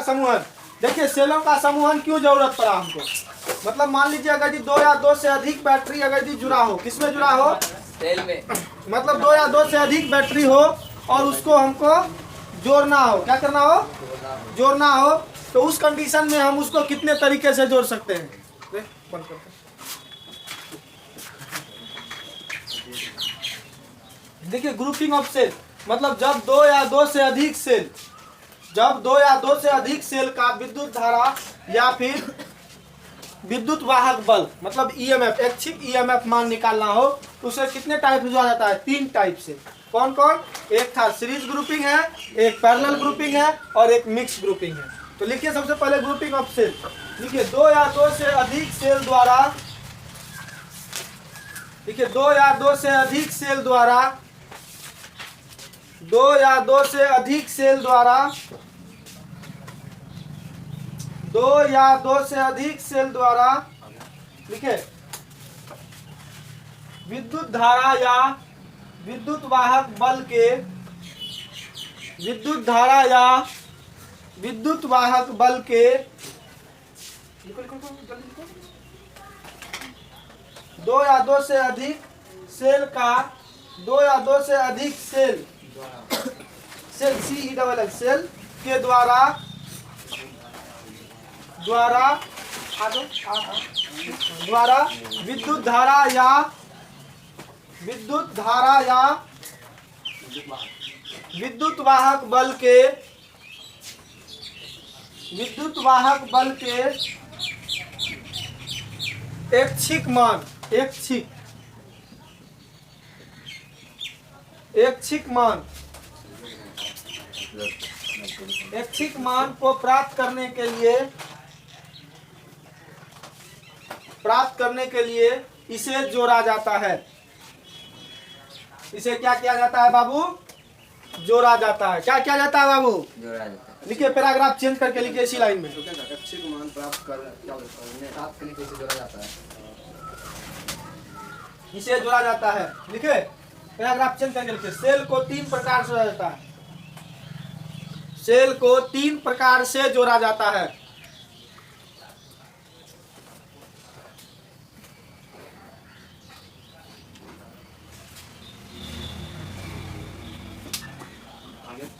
समूहन। देखिए सेलों का समूहन क्यों जरूरत पड़ा हमको, मतलब मान लीजिए अगर जी 2 या 2 से अधिक बैटरी अगर जी जुड़ा हो, किसमें जुड़ा हो, सेल में, मतलब 2 या 2 से अधिक बैटरी हो और उसको हमको जोड़ना हो, क्या करना हो, जोड़ना हो, तो उस कंडीशन में हम उसको कितने तरीके से जोड़ सकते हैं। बंद करते हैं। देखिए ग्रुपिंग ऑफ सेल, मतलब जब 2 या 2 से अधिक सेल, जब 2 या 2 से अधिक सेल का विद्युत धारा या फिर विद्युत वाहक बल मतलब ईएमएफ, ऐच्छिक ईएमएफ मान निकालना हो तो उसे कितने टाइप से जोड़ा जाता है, 3 टाइप से। कौन कौन, एक था सीरीज ग्रुपिंग है, एक पैरेलल ग्रुपिंग है और एक मिक्स ग्रुपिंग है। तो लिखिए सबसे पहले ग्रुपिंग ऑफ सेल, लिखिए 2 या 2 से अधिक सेल द्वारा, देखिए 2 या 2 से अधिक सेल द्वारा, 2 या 2 से अधिक सेल द्वारा, 2 या 2 से अधिक सेल द्वारा, लिखे विद्युत धारा या विद्युत वाहक बल के, विद्युत धारा या विद्युत वाहक बल के, 2 या 2 से अधिक सेल का, 2 या 2 से अधिक सेल, सेल CELL सेल के द्वारा विद्युत धारा या विद्युत वाहक बल के, विद्युत वाहक बल के ऐच्छिक मान, ऐच्छिक मान को प्राप्त करने के लिए इसे जोड़ा जाता है। इसे क्या किया जाता है बाबू, जोड़ा जाता है। क्या किया जाता है बाबू, जोड़ा जाता है। लिखिए पैराग्राफ चेंज करके लिखिए इसी लाइन में। ऐच्छिक मान प्राप्त करने के लिए जोड़ा जाता है, इसे जोड़ा जाता है। लिखे पैराग्राफ चेंज करके लिखिए, सेल को 3 प्रकार से जोड़ा जाता है, सेल को 3 प्रकार से जोड़ा जाता है।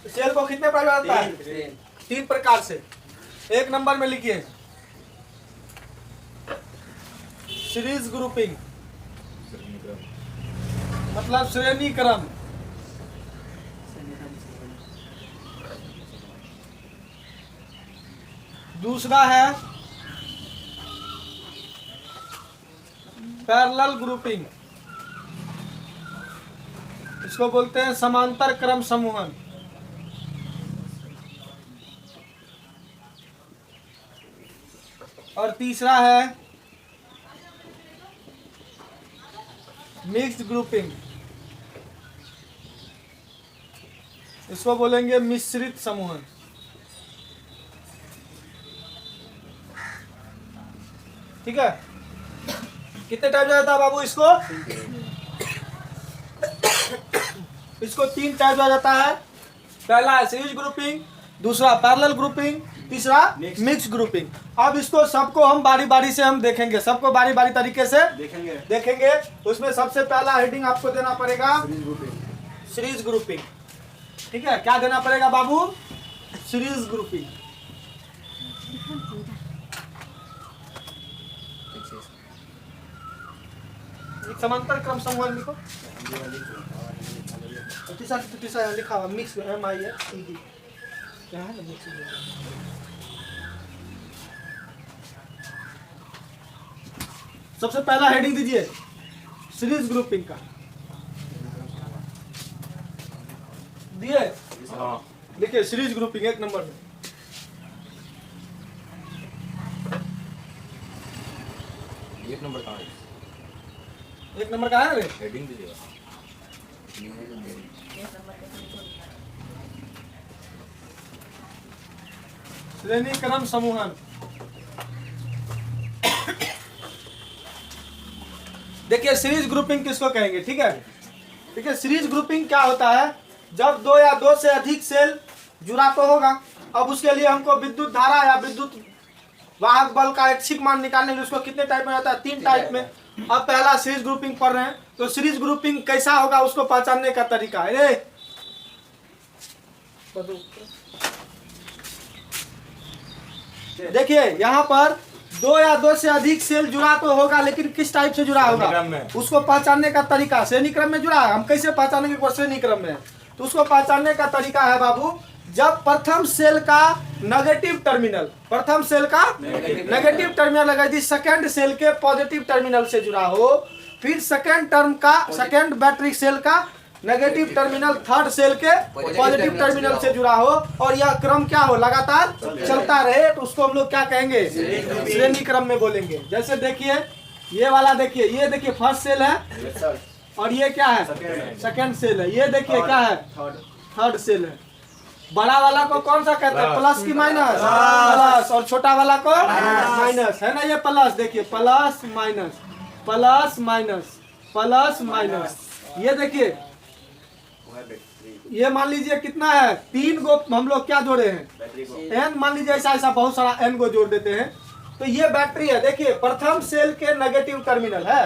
सेल को कितने प्रकार जोड़ा जाता है, 3 प्रकार से। 1 नंबर में लिखिए सीरीज ग्रुपिंग, मतलब श्रेणी क्रम। दूसरा है पैरेलल ग्रुपिंग, इसको बोलते हैं समांतर क्रम समूहन। और तीसरा है मिक्स्ड ग्रुपिंग, इसको बोलेंगे मिश्रित समूहन। ठीक है, कितने टाइप जाता है बाबू इसको, इसको 3 टाइप जाता है। पहला है सीरीज ग्रुपिंग, दूसरा पैरेलल ग्रुपिंग, तीसरा मिक्स ग्रुपिंग। अब इसको सबको हम बारी बारी से हम देखेंगे, सबको बारी बारी तरीके से देखेंगे। उसमें सबसे पहला हेडिंग आपको देना पड़ेगा सीरीज ग्रुपिंग। ठीक है, क्या देना पड़ेगा बाबू, सीरीज ग्रुपिंग। समांतर क्रम समूहन लिखो, तीसरा लिखा हुआ मिक्स MI है, क्या है ना मिक्स। सबसे पहला हेडिंग दीजिए सीरीज ग्रुपिंग का, दिए लिखिए सीरीज ग्रुपिंग 1 नंबर में। एक नंबर कहाँ है? 1 नंबर का है रे, हेडिंग दीजिएगा। श्रेणी क्रम समूहन। देखिए सीरीज ग्रुपिंग किसको कहेंगे, ठीक है। देखिए सीरीज ग्रुपिंग क्या होता है, जब 2 या 2 से अधिक सेल जुड़ा तो होगा अब उसके लिए हमको विद्युत धारा या विद्युत वाहक बल का ऐच्छिक मान निकालने के लिए उसको कितने टाइप में आता है? 3 टाइप में। अब पहला सीरीज ग्रुपिंग पढ़ रहे हैं, तो सीरीज ग्रुपिंग कैसा होगा उसको पहचानने का तरीका है। देखिए यहाँ पर 2 या 2 से अधिक सेल जुड़ा तो होगा, लेकिन किस टाइप से जुड़ा होगा उसको पहचानने का तरीका। श्रेणी क्रम में जुड़ा है, हम कैसे पहचानेंगे कौन श्रेणी क्रम में है? तो उसको पहचानने का तरीका है बाबू, जब प्रथम सेल का नेगेटिव टर्मिनल, प्रथम सेल का नेगेटिव टर्मिनल यदि सेकंड सेल के पॉजिटिव टर्मिनल से जुड़ा हो, फिर सेकंड बैटरी सेल का नेगेटिव टर्मिनल थर्ड सेल के पॉजिटिव टर्मिनल से जुड़ा हो, और यह क्रम क्या हो, लगातार चलता रहे, तो उसको हम लोग क्या कहेंगे? श्रेणी क्रम में बोलेंगे। जैसे देखिए ये वाला, देखिए ये देखिए फर्स्ट सेल है, और ये क्या है? सेकंड सेल है। ये देखिए क्या है? थर्ड सेल है। बड़ा वाला को कौन सा कहते हैं? प्लस की माइनस? प्लस। और छोटा वाला को माइनस, है ना? ये प्लस, देखिए plus minus, plus minus, plus minus. ये देखिए ये मान लीजिए कितना है? 3 गो हम लोग क्या जोड़े हैं? n, मान लीजिए ऐसा ऐसा बहुत सारा n को जोड़ देते हैं, तो ये बैटरी है। देखिए प्रथम सेल के नेगेटिव टर्मिनल है,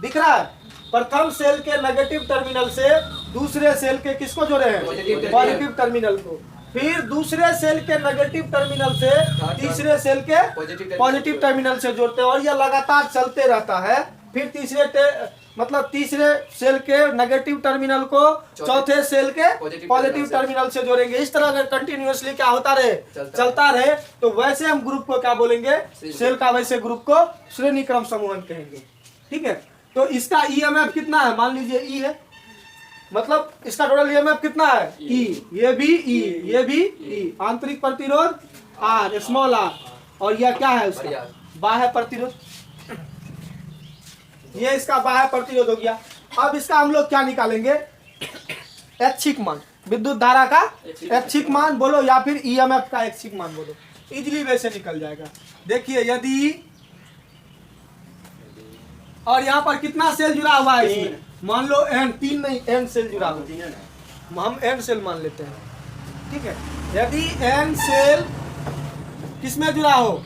दिख रहा है? प्रथम सेल के नेगेटिव टर्मिनल से दूसरे सेल के किसको जोड़े हैं? पॉजिटिव टर्मिनल को। फिर दूसरे सेल के नेगेटिव टर्मिनल से तीसरे सेल के पॉजिटिव टर्मिनल से जोड़ते हैं, और यह लगातार चलते रहता है। फिर तीसरे सेल के नेगेटिव टर्मिनल को चौथे सेल के पॉजिटिव टर्मिनल से जोड़ेंगे। इस तरह अगर कंटिन्यूअसली क्या होता रहे, चलता रहे, तो वैसे हम ग्रुप को क्या बोलेंगे? सेल का वैसे ग्रुप को श्रेणी क्रम समूहन कहेंगे। ठीक है, तो इसका ईएमएफ कितना है? मान लीजिए ई है, मतलब इसका टोटल ईएमएफ कितना है? ई। ये भी ई, ये भी ई। आंतरिक प्रतिरोध आर, स्मॉल आर, और यह क्या है? उसका बाह्य प्रतिरोध। ये इसका बाह्य प्रतिरोध हो गया। अब इसका हम लोग क्या निकालेंगे? ऐच्छिक मान, विद्युत धारा का ऐच्छिक मान बोलो, या फिर ईएमएफ का ऐच्छिक मान बोलो, इजीली वैसे निकल जाएगा। देखिए यदि, और यहाँ पर कितना सेल जुड़ा हुआ है इसमें? मान लो n, 3 नहीं, n सेल जुड़ा हुआ है, हम n सेल मान लेते हैं। ठीक है, यदि n सेल किसमें जुड़ा हो?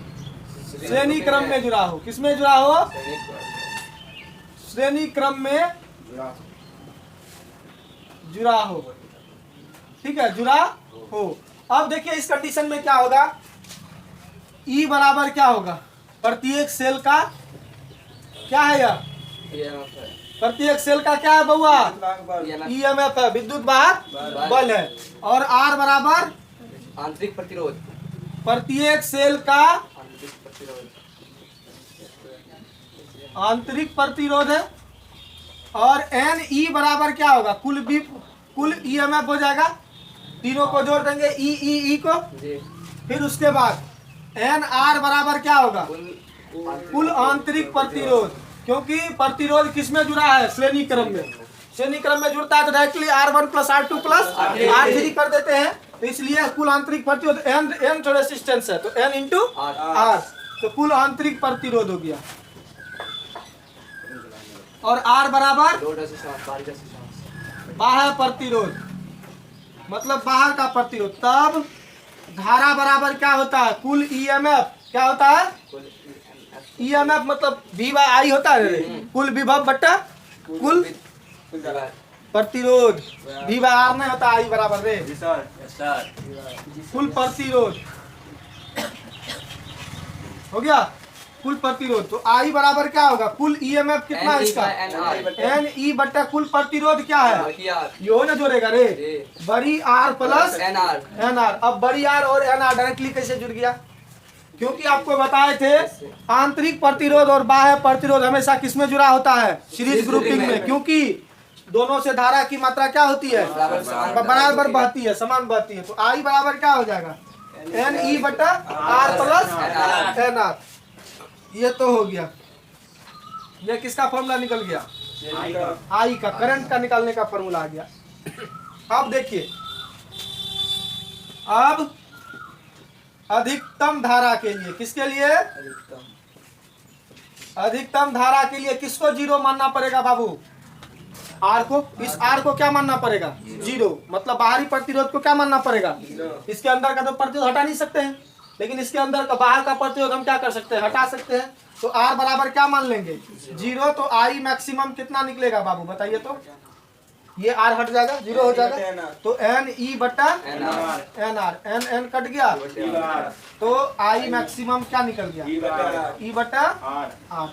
श्रेणी क्रम में जुड़ा हो। किसमें जुड़ा हो? श्रेणी क्रम में जुड़ा हो। ठीक है, जुड़ा हो। अब देखिए इस कंडीशन में क्या होगा? E बराबर क्या होगा? प्रत्येक सेल का क्या है? यह प्रत्येक सेल का क्या है बउआ? ईएमएफ है, विद्युत वाहक बल है। और R बराबर आंतरिक प्रतिरोध, प्रत्येक सेल का आंतरिक प्रतिरोध है। और एन ई बराबर क्या होगा? कुल ईएमएफ हो जाएगा, तीनों को जोड़ देंगे ई को। फिर उसके बाद एन आर बराबर क्या होगा? कुल आंतरिक प्रतिरोध, क्योंकि प्रतिरोध किसमें जुड़ा है? श्रेणी क्रम में। श्रेणी क्रम में जुड़ता है तो directly R1 plus R2 plus R3 कर देते हैं, तो इसलिए कुल आंतरिक प्रतिरोध एन तो रेसिस्टेंस है, तो एन इंटू आर, तो कुल आंतरिक प्रतिरोध हो गया। और R बराबर बाह्य प्रतिरोध, मतलब बाहर का प्रतिरोध। तब धारा बराबर क्या होता है? कुल ईएमएफ क्या होता है? ईएमएफ मतलब V बाय आई होता है, कुल विभव बट्टा कुल प्रतिरोध। V बाय आर नहीं होता, आई बराबर रे कुल प्रतिरोध हो गया, कुल प्रतिरोध। तो आई बराबर क्या होगा? कुल ईएमएफ कितना है इसका? एन ई बट्टा कुल प्रतिरोध क्या है? यो ना जोड़ेगा रे, बड़ी आर प्लस एन आर। अब बड़ी आर और एन आर डायरेक्टली कैसे जुड़ गया? क्योंकि आपको बताए थे आंतरिक प्रतिरोध और बाह्य प्रतिरोध हमेशा किसमें जुड़ा होता है? सीरीज ग्रुपिंग में, क्योंकि दोनों से धारा की मात्रा क्या होती है? बराबर बहती है, समान बहती है। तो आई बराबर क्या हो जाएगा? एन ई बट्टा आर प्लस एन आर। ये तो हो गया, ये किसका फॉर्मूला निकल गया? आई का, करंट का निकालने का फॉर्मूला आ गया। अब देखिए, अब अधिकतम धारा के लिए, किसके लिए? अधिकतम धारा के लिए किसको जीरो मानना पड़ेगा बाबू? आर को, इस आर को क्या मानना पड़ेगा 0, मतलब बाहरी प्रतिरोध को क्या मानना पड़ेगा, इसके अंदर का तो प्रतिरोध हटा नहीं सकते हैं, लेकिन इसके अंदर का बाहर का प्रतिरोध हम क्या कर सकते हैं, हटा सकते हैं। तो आर बराबर क्या मान लेंगे 0, तो आई मैक्सिमम कितना निकलेगा बाबू बताइए, तो ये आर हट जाएगा 0 हो जाएगा, तो एन ई बटा N R, N N cut गया, तो आई मैक्सिमम क्या निकल गया ई बटा आर।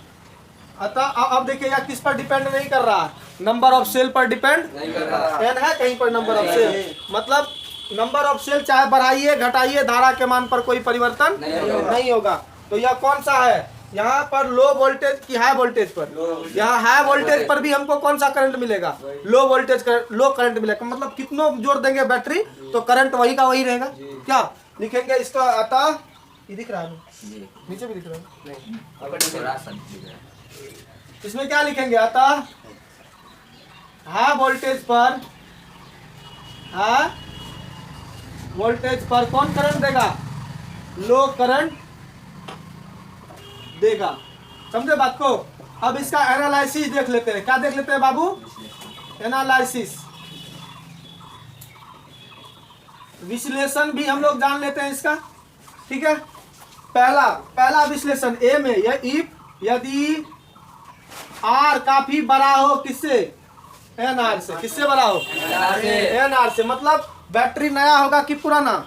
अतः अब देखिए यह किस पर डिपेंड नहीं कर रहा है, नंबर ऑफ सेल पर डिपेंड नहीं कर रहा, एन है कहीं पर नंबर ऑफ सेल, मतलब नंबर ऑफ सेल चाहे बढ़ाइए घटाइए धारा के मान पर कोई परिवर्तन नहीं होगा। तो यह कौन सा है, यहाँ पर लो वोल्टेज की हाई वोल्टेज पर, यहाँ हाई वोल्टेज पर भी हमको कौन सा करंट मिलेगा, लो वोल्टेज लो करंट मिलेगा, मतलब कितनों जोड़ देंगे बैटरी तो करंट वही का वही रहेगा। क्या लिखेंगे इसका, अतः ये दिख रहा है नीचे भी दिख रहा है, इसमें क्या लिखेंगे, अतः हाई वोल्टेज पर, हाई वोल्टेज पर कौन करंट देगा, लो करंट देगा। समझे बात को। अब इसका एनालिसिस देख लेते हैं, क्या देख लेते हैं बाबू, एनालिसिस, विश्लेषण भी हम लोग जान लेते हैं इसका, ठीक है। पहला विश्लेषण ए में, यह इफ यदि आर काफी बड़ा हो किससे, एन आर से, किससे बड़ा हो, एन आर से, मतलब बैटरी नया होगा कि पुराना,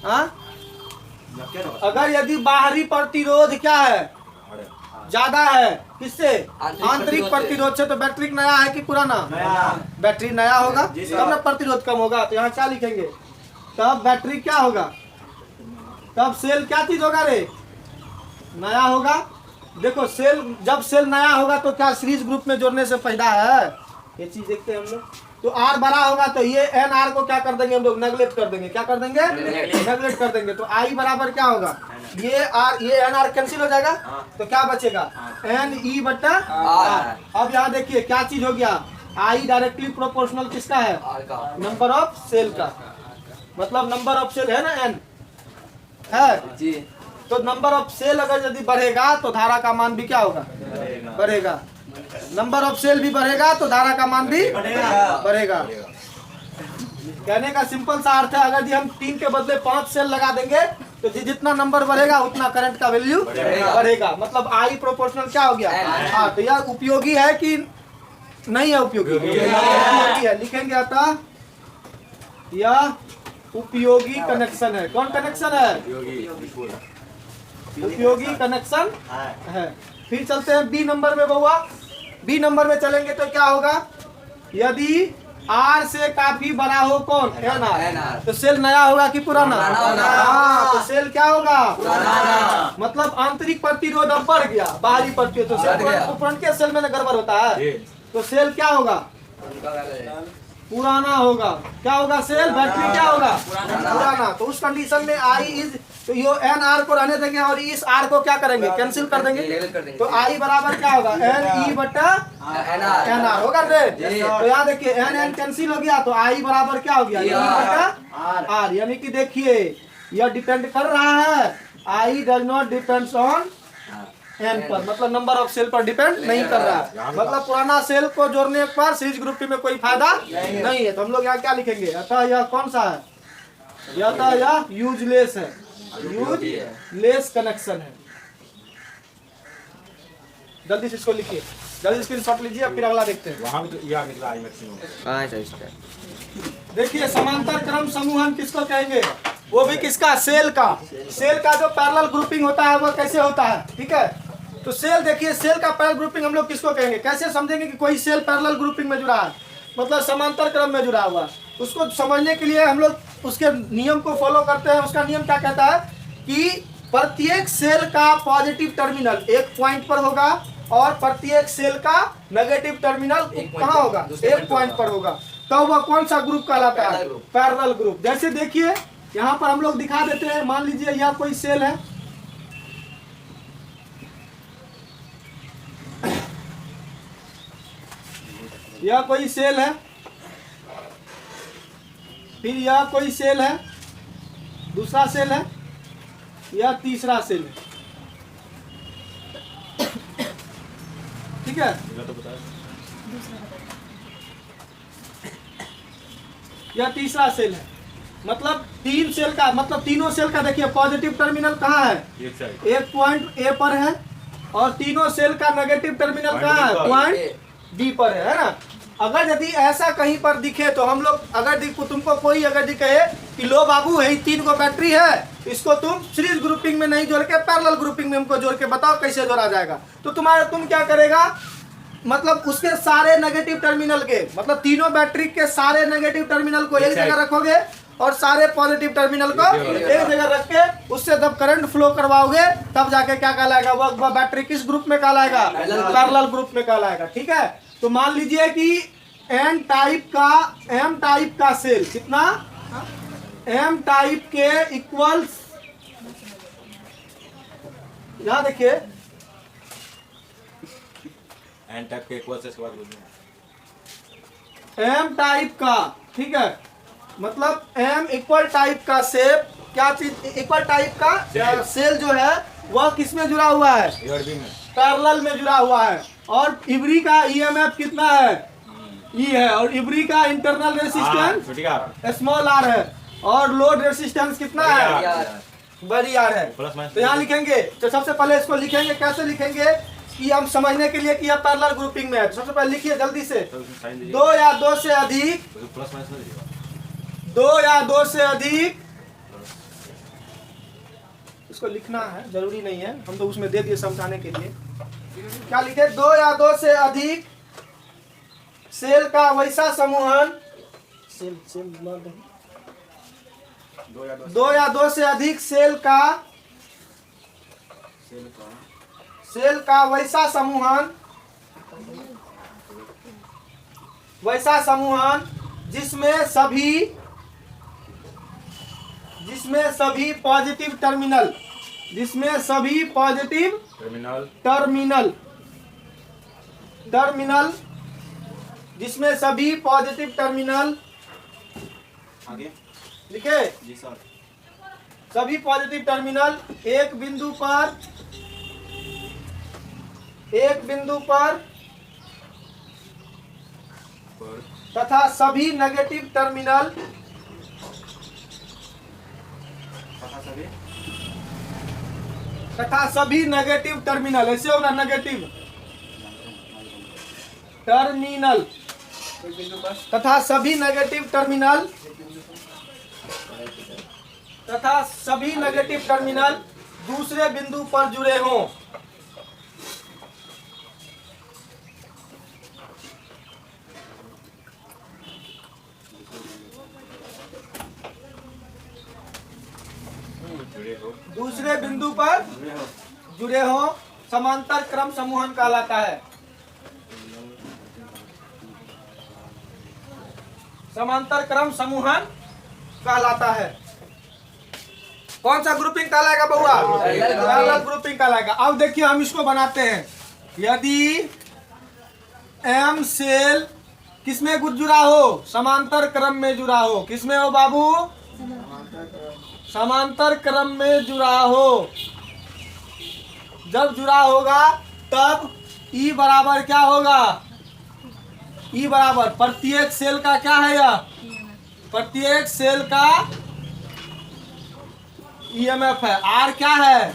हाँ? अगर यदि बाहरी प्रतिरोध क्या है ज्यादा है किससे, आंतरिक प्रतिरोध से, तो बैटरी नया है कि पुराना, बैटरी नया होगा तब ना प्रतिरोध कम होगा। तो यहाँ क्या लिखेंगे, तब बैटरी क्या होगा, तब सेल क्या चीज होगा रे, नया होगा। देखो सेल, जब सेल नया होगा तो क्या सीरीज ग्रुप में जोड़ने से फायदा है, ये चीज देखते हैं हम लोग। तो आर बड़ा होगा तो ये एन आर को क्या कर देंगे हम लोग, नेगलेक्ट कर देंगे, क्या कर देंगे, नेगलेक्ट कर देंगे। तो आई बराबर क्या होगा, ये आर ये एन आर कैंसिल हो जाएगा, तो क्या बचेगा एन ई बटा आर। अब यहाँ देखिए क्या चीज हो गया, आई डायरेक्टली प्रोपोर्शनल किसका है, नंबर ऑफ सेल का, मतलब नंबर ऑफ सेल है ना एन है जी, तो नंबर ऑफ सेल अगर यदि बढ़ेगा तो धारा का मान भी क्या होगा, बढ़ेगा। नंबर ऑफ सेल भी बढ़ेगा तो धारा का मान भी बढ़ेगा। कहने का सिंपल सा अर्थ है, अगर हम 3 के बदले 5 सेल लगा देंगे तो जितना नंबर बढ़ेगा उतना करंट का वैल्यू बढ़ेगा, मतलब आई प्रोपोर्शनल क्या हो गया। हाँ, तो यह उपयोगी है कि नहीं है, उपयोगी है, लिखेंगे अतः यह उपयोगी कनेक्शन है। कौन कनेक्शन है, उपयोगी कनेक्शन है। फिर चलते हैं बी नंबर में बउआ, बी नंबर में चलेंगे तो क्या होगा, यदि आर से काफी बड़ा हो कौन, एन आर, तो सेल नया होगा कि पुराना, हाँ, तो सेल क्या होगा, मतलब आंतरिक प्रतिरोध अब बढ़ गया, बाहरी प्रतिरोध, तो सेल फ्रंट के सेल में ना गड़बड़ होता है, तो सेल क्या होगा, पुराना होगा। क्या होगा, सेल बैटरी क्या होगा, पुराना। तो उस कंडीशन में आई इज, तो ये एन आर को रहने देंगे और इस आर को क्या करेंगे, कैंसिल कर देंगे। तो आई बराबर क्या होगा, एन ई बटा एन आर होगा रे। तो यहाँ देखिए एन एन कैंसिल हो गया, तो आई बराबर क्या हो गया, ई बटा आर। यानी कि देखिए यह डिपेंड कर रहा है, I does not depends on an पर, मतलब नंबर ऑफ सेल पर डिपेंड नहीं कर रहा है, मतलब पुराना सेल को जोड़ने पर सीरीज ग्रुप में कोई फायदा नहीं है। तो हम लोग यहाँ क्या लिखेंगे, अतः यह कौन सा है, यह यूजलेस है, यूजलेस कनेक्शन है। जल्दी से इसको लिखिए, जल्दी स्क्रीनशॉट लीजिए, फिर अगला देखते हैं। वहाँ भी तो यह निकला आई मैक्सिमम। देखिए समांतर क्रम समूहन किसको कहेंगे, वो भी किसका, सेल का। सेल का जो पैरेलल ग्रुपिंग होता है वो कैसे होता है, ठीक है। तो सेल देखिए, सेल का पैरेलल ग्रुपिंग हम लोग किसको कहेंगे, कैसे समझेंगे कि कोई सेल पैरेलल ग्रुपिंग में जुड़ा है, मतलब समांतर क्रम में जुड़ा हुआ। उसको समझने के लिए हम लोग उसके नियम को फॉलो करते हैं। उसका नियम क्या कहता है कि प्रत्येक सेल का पॉजिटिव टर्मिनल एक पॉइंट पर होगा और प्रत्येक सेल का नेगेटिव टर्मिनल कहाँ होगा, एक पॉइंट पर होगा। तो वह कौन सा ग्रुप कहलाता है, पैरेलल ग्रुप। जैसे देखिए यहाँ पर हम लोग दिखा देते हैं, मान लीजिए यह कोई सेल है, यह कोई सेल है, फिर यह कोई सेल है, दूसरा सेल है, यह तीसरा सेल है, ठीक है। यह तीसरा सेल है। मतलब 3 सेल का मतलब तीनों सेल का देखिए पॉजिटिव टर्मिनल कहाँ है, एक पॉइंट ए पर है, और तीनों सेल का नेगेटिव टर्मिनल कहाँ है, पॉइंट बी पर है ना। अगर यदि ऐसा कहीं पर दिखे तो हम लोग अगर तुमको कोई अगर कहे कि लो बाबू यही 3 को बैटरी है, इसको तुम सीरीज ग्रुपिंग में नहीं जोड़ के पैरेलल ग्रुपिंग में हमको जोड़ के बताओ कैसे जोड़ा जाएगा, तो तुम क्या करेगा, मतलब उसके सारे नेगेटिव टर्मिनल के मतलब तीनों बैटरी के सारे नेगेटिव टर्मिनल को एक जगह रखोगे और सारे पॉजिटिव टर्मिनल को एक जगह रख के उससे जब करंट फ्लो करवाओगे तब जाके क्या कहलाएगा, वह बैटरी किस ग्रुप में कहलाएगा, पैरेलल ग्रुप में कहलाएगा। ठीक है, तो मान लीजिए कि एम टाइप का सेल कितना, एम टाइप के इक्वल्स, यहां देखिए एन टाइप के इक्वल से इसके बाद बोलिए एम टाइप का, ठीक है, मतलब एम इक्वल टाइप का सेप, क्या चीज इक्वल टाइप का सेल जो है वह किस में जुड़ा हुआ है, पैरेलल में जुड़ा हुआ है, और इब्री का ईएमएफ कितना है, ई है, और इब्री का इंटरनल रेसिस्टेंस स्मॉल आर है, और लोड रेसिस्टेंस कितना है, बड़ी आर है। तो यहाँ लिखेंगे, तो सबसे पहले इसको लिखेंगे, कैसे लिखेंगे कि हम समझने के लिए कि यह पैरेलल ग्रुपिंग में है। तो सबसे पहले लिखिए जल्दी से, 2 या 2 से अधिक, 2 या 2 से अधिक, इसको लिखना है जरूरी नहीं है, हम तो उसमें दे दिए समझाने के लिए। क्या लिखे, 2 या 2 से अधिक सेल का वैसा समूहन, सेल 2 या 2 से अधिक सेल का वैसा समूहन जिसमें सभी पॉजिटिव टर्मिनल, जिसमें सभी पॉजिटिव टर्मिनल, जिसमें सभी पॉजिटिव टर्मिनल, आगे लिखे जी सर, सभी पॉजिटिव टर्मिनल एक बिंदु पर तथा सभी नेगेटिव टर्मिनल ऐसे होगा नेगेटिव टर्मिनल तथा सभी नेगेटिव टर्मिनल दूसरे बिंदु पर जुड़े हों। दूसरे बिंदु पर जुड़े हो समांतर क्रम समूहन कहलाता है। समांतर क्रम समूहन कहलाता है। कौन सा ग्रुपिंग कहलाएगा बउआ? पैरेलल ग्रुपिंग कहलाएगा। अब देखिए हम इसको बनाते हैं। यदि एम सेल किसमें जुड़ा हो? समांतर क्रम में जुड़ा हो। किसमें हो बाबू? समांतर क्रम में जुड़ा हो। जब जुड़ा होगा तब ई बराबर क्या होगा? ई बराबर प्रत्येक सेल का क्या है? यह प्रत्येक सेल का ईएमएफ है। आर क्या है?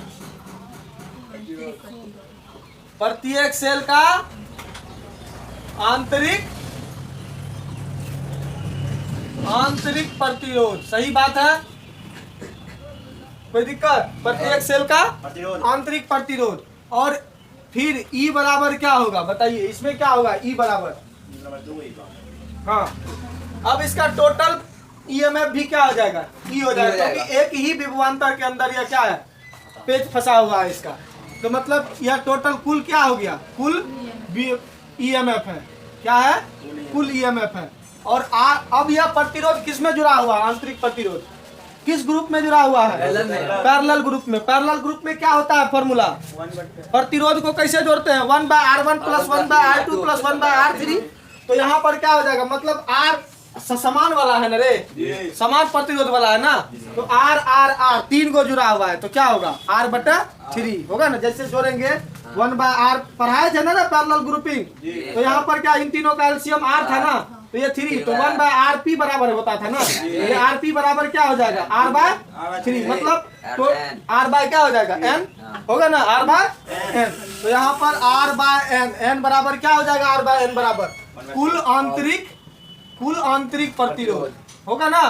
प्रत्येक सेल का आंतरिक प्रतिरोध। सही बात है, कोई दिक्कत? प्रत्येक सेल का आंतरिक प्रतिरोध। और फिर ई बराबर क्या होगा बताइए? इसमें क्या होगा? ई बराबर, हाँ, अब इसका टोटल ईएमएफ भी क्या हो जाएगा? ई हो जाएगा, क्योंकि एक ही विभवांतर के अंदर यह क्या है? पेज फंसा हुआ है इसका। तो मतलब यह टोटल कुल क्या हो गया? कुल ईएमएफ है। क्या है? कुल ईएमएफ है। और अब यह प्रतिरोध किस में जुड़ा हुआ? आंतरिक प्रतिरोध किस ग्रुप में जुड़ा हुआ है? पैरेलल ग्रुप में। पैरेलल ग्रुप में क्या होता है फॉर्मूला? प्रतिरोध को कैसे जोड़ते हैं? 1/R1 + 1/R2 + 1/R3। तो यहाँ पर क्या हो जाएगा? मतलब समान वाला है ना रे, समान प्रतिरोध वाला है ना, तो आर आर आर 3 को जुड़ा हुआ है तो क्या होगा R/3 होगा ना। जैसे जोड़ेंगे 1/r पढ़ाए थे ना पैरेलल ग्रुपिंग, तो यहाँ पर क्या इन तीनों का एलसीएम r था ना, तो ये 3 तो 1/rp बराबर होता था ना, ये rp बराबर क्या हो जाएगा r/3 मतलब तो r क्या हो जाएगा n होगा ना, r/n। तो यहाँ पर r/n n बराबर क्या हो जाएगा, r/n बराबर कुल आंतरिक प्रतिरोध होगा ना,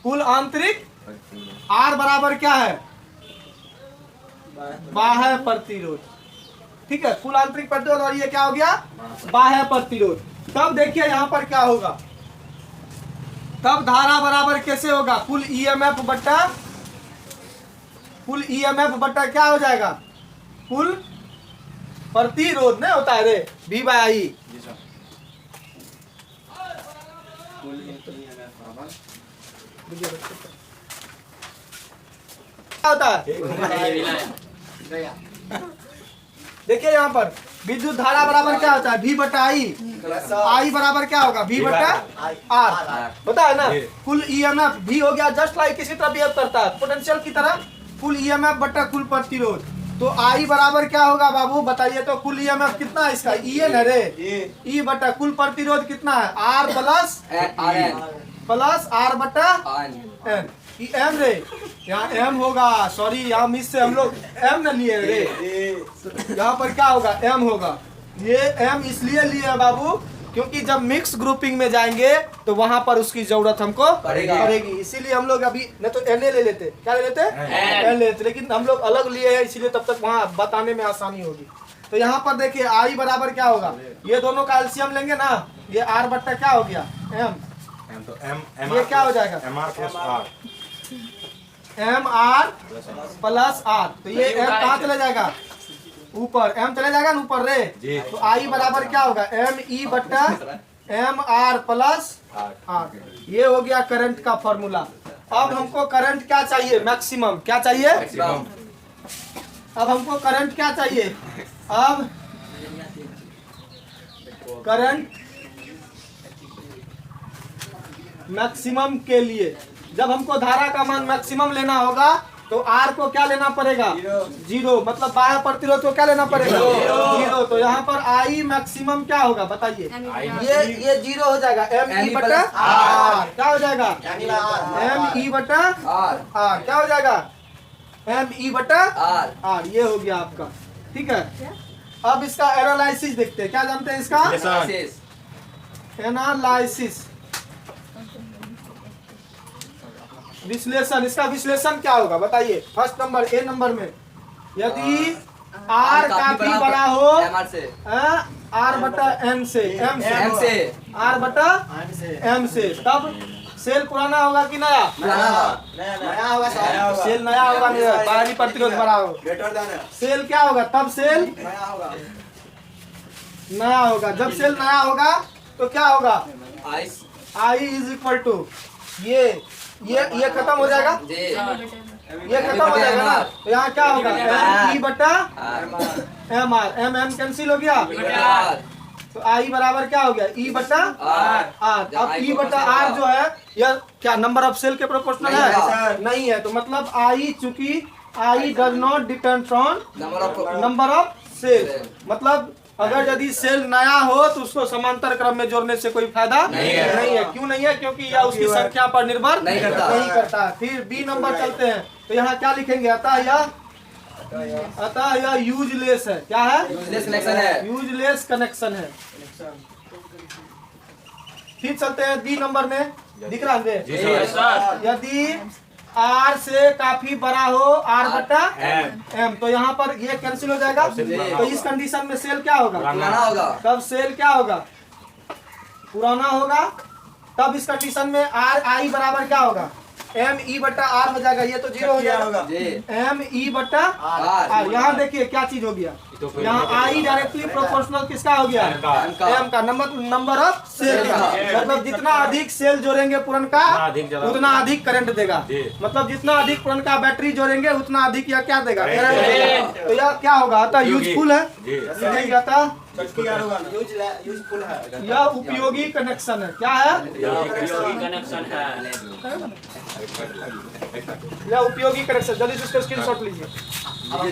कुल आंतरिक R बराबर क्या है, बाह्य प्रतिरोध। ठीक है, कुल आंतरिक प्रतिरोध और ये क्या हो गया, बाह्य प्रतिरोध। तब देखिए यहाँ पर क्या होगा, तब धारा बराबर कैसे होगा, कुल ईएमएफ बट्टा क्या हो जाएगा, कुल प्रतिरोध नहीं होता है रे, V/I। क्या होता है, देखिए यहाँ पर विद्युत धारा बराबर क्या होता है, V/I बराबर क्या होगा, V/R होता है ना। कुल ईएमएफ V हो गया, जस्ट लाइक इसी तरह बिहेव करता है पोटेंशियल की तरह, कुल ईएमएफ बट्टा कुल प्रतिरोध। तो I बराबर क्या होगा बाबू बताइए, तो कुल ईएमएफ कितना है इसका, EN है रे, E बट्टा कुल प्रतिरोध कितना है, R प्लस R/N। M रे, यहाँ M होगा, सॉरी यहाँ मिस से हम लोग M न लिए रे, यहाँ पर क्या होगा, M होगा। ये M इसलिए लिए बाबू क्योंकि जब मिक्स ग्रुपिंग में जाएंगे तो वहां पर उसकी जरूरत हमको पड़ेगी, इसीलिए हम लोग अभी न तो Na ले लेते, क्या ले लेते N ले लेते, लेकिन हम लोग अलग लिए हैं इसीलिए तब तक वहां बताने में आसानी होगी। तो यहाँ पर देखिए I बराबर क्या होगा, ये दोनों का एलसीएम लेंगे ना, ये R बट्टा क्या हो गया M, तो ये क्या हो जाएगा MR plus R, MR plus R। तो ये M कहाँ चले जाएगा, ऊपर M चले जाएगा ना ऊपर रे, तो I बराबर क्या होगा, ME बट्टा MR प्लस R। ये हो गया करंट का फॉर्मूला। अब हमको करंट क्या चाहिए, मैक्सिमम क्या चाहिए, अब हमको करंट क्या चाहिए, अब करंट मैक्सिमम के लिए जब हमको धारा का मान मैक्सिमम लेना होगा तो R को क्या लेना पड़ेगा, 0 मतलब बाह्य प्रतिरोध को क्या लेना पड़ेगा, 0। तो यहाँ पर I मैक्सिमम क्या होगा बताइए, ये 0 हो जाएगा, ME बटा R क्या हो जाएगा, ME बटा R क्या हो जाएगा, ME बटा R, ये हो गया आपका। ठीक है, अब इसका एनालिसिस देखते हैं, क्या जानते हैं इसका एनालिसिस, विश्लेषण। इसका विश्लेषण क्या होगा बताइए, फर्स्ट नंबर A नंबर में, यदि R काफी बड़ा हो R बटा N से, M से R बटा M से, तब सेल पुराना होगा कि नया, नया होगा, सेल नया होगा, बाहरी प्रतिरोध बड़ा हो, सेल क्या होगा, तब सेल नया होगा। जब सेल नया होगा तो क्या होगा, I इज इक्वल टू ये खत्म हो जाएगा, ये खत्म हो जाएगा ना, तो यहाँ क्या होगा, ME बटा MR, M कैंसिल हो गया, तो I बराबर क्या हो गया, E बटा R। अब E बटा R जो है यह क्या नंबर ऑफ सेल के प्रोपोर्शनल है, नहीं है, तो मतलब I चूंकि I does not depend from number of cell, मतलब अगर यदि सेल नया हो तो उसको समांतर क्रम में जोड़ने से कोई फायदा नहीं है। क्यों नहीं है, क्योंकि यह उसकी संख्या पर निर्भर नहीं करता। फिर B नंबर चलते हैं, तो यहाँ क्या लिखेंगे, अतः यह यूजलेस है, क्या है, यूजलेस कनेक्शन है। फिर चलते हैं D नंबर में, दिख रहा है, यदि R से काफी बड़ा हो R बटा M, तो यहाँ पर ये कैंसिल हो जाएगा, तो इस कंडीशन में सेल क्या होगा, पुराना होगा। तब सेल क्या होगा, पुराना होगा। तब इस कंडीशन में I बराबर क्या होगा, ME बटा R हो जाएगा, ये तो 0 हो जाएगा, ME बटा R। यहाँ देखिए क्या चीज हो गया, तो फिर यहाँ आई डायरेक्टली प्रोपोर्शनल किसका हो गया? एम का। नंबर ऑफ सेल का, मतलब जितना अधिक सेल जोड़ेंगे पुरनका उतना अधिक करंट देगा। मतलब जितना अधिक पुरनका बैटरी जोड़ेंगे उतना अधिक यह क्या देगा? करंट देगा। तो यह क्या होगा? आता यूजफुल है, नहीं आता यूजफुल है। यह उपयोगी कनेक्शन है। क्या है? कनेक्शन है। यह उपयोगी कनेक्शन। जल्दी से इसका स्क्रीनशॉट लीजिए।